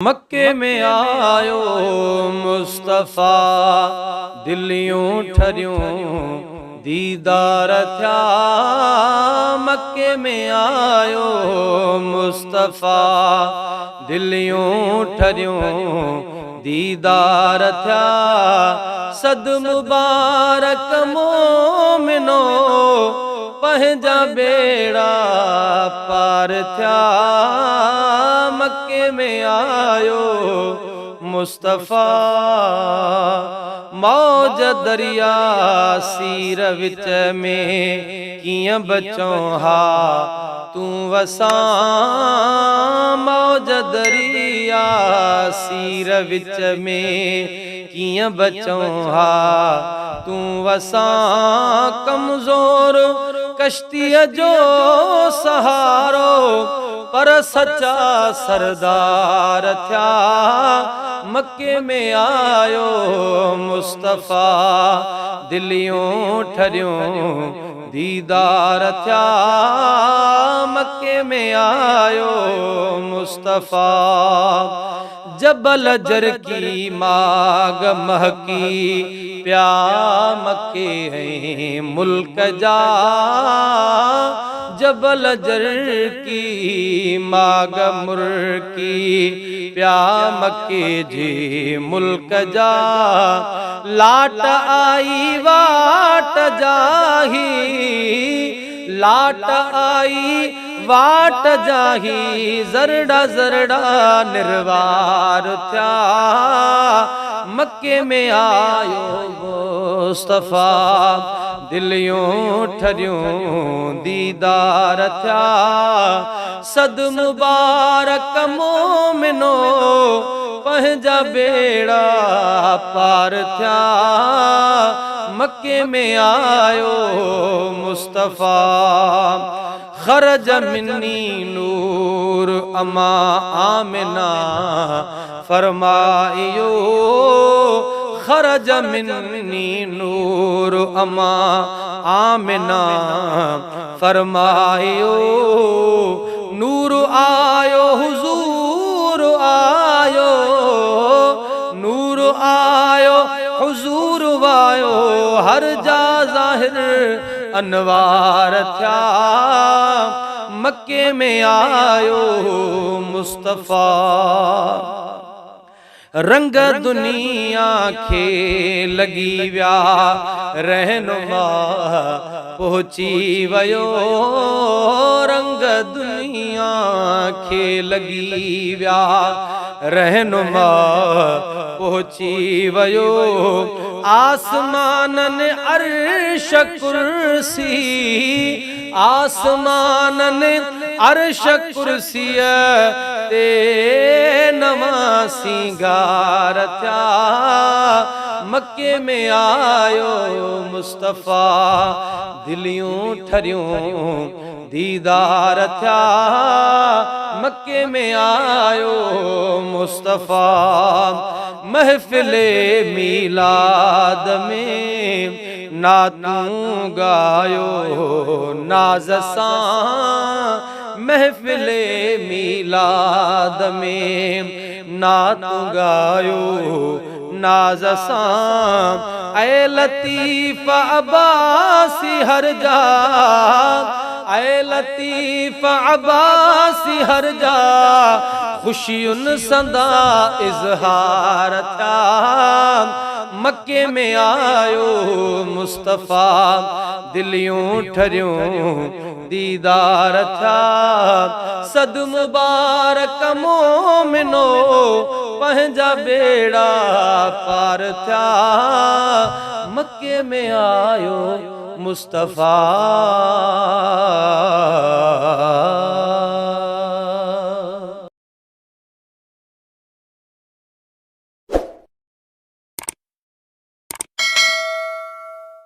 मक्के में आयो मुस्तफ़ा दिलियों ठरियों दीदार थया। मक्के में आयो मुस्तफ़ा दिलियों ठरियों दीदार थया। सद मुबारक मोमिनो पंहिंजा बेड़ा पार थया। मक्के में आयो मुस्तफ़ा मौज दरिया सीर विच में कियां बचों हा तू वसा। मौज दरिया सीर विच में कियां बचों हा तू वसा। कमजोर कश्ती जो सहारो पर सच्चा सरदार थया। मक्के में आयो मुस्तफ़ा दिलियों ठरियों दीदार थया। मक्के में आयो मुस्तफ़ा जबल जर की माग महकी प्या। मक्के हैं मुल्क जा जबल जर की माग मुर्की प्या। मक्के जी मुल्क जा लाट आई वाट जाही। लाट आई वाट जाही जरड़ा जरड़ा निर्वार थया। मक्के में आयो मुस्तफ़ा दिलियों ठरियों दीदार थया। सद मुबारक मोमिनो पंहिंजा बेड़ा पार थया। मक्के में आयो मुस्तफ़ा खरज मिन्नी नूर अमा आमिना फरमाइयो। खरज मिन्नी नूर अमा आमिना फरमाइयो। नूर आयो हुजूर आयो नूर आयो हुजूर वायो। हर जा ज़ाहिर अनवार थया। मक्के में आयो मुस्तफ़ा रंग दुनिया खे लगी व्या। रहनुमा पहुंची वयो रंग दुनिया खे लगी व्या। रहनुमा पहुंची वयो आसमानन अर्श कुर्सी। आसमानन अर्श कुर्सी ते नवा सिंगार थया। मक्के में आयो मुस्तफ़ा दिलियों ठरियों दीदार थया। मक्के में आयो मुस्तफ़ा महफिले मीलाद में नातू गायो नाज़ सां। महफिले मीलाद में नातू गायो नाज़ सां। ऐ लतीफ़ अब्बासी हर जा ऐ लतीफ़ अब्बासी हर जा। खुशियुन संदा इज़हार था। मक्के में आयो मुस्तफ़ा दिलियों ठरियों दीदार था। सद मुबारक मोमिनो पंहिंजा बेड़ा पार था। मक्के में आयो मुस्तफ़ा।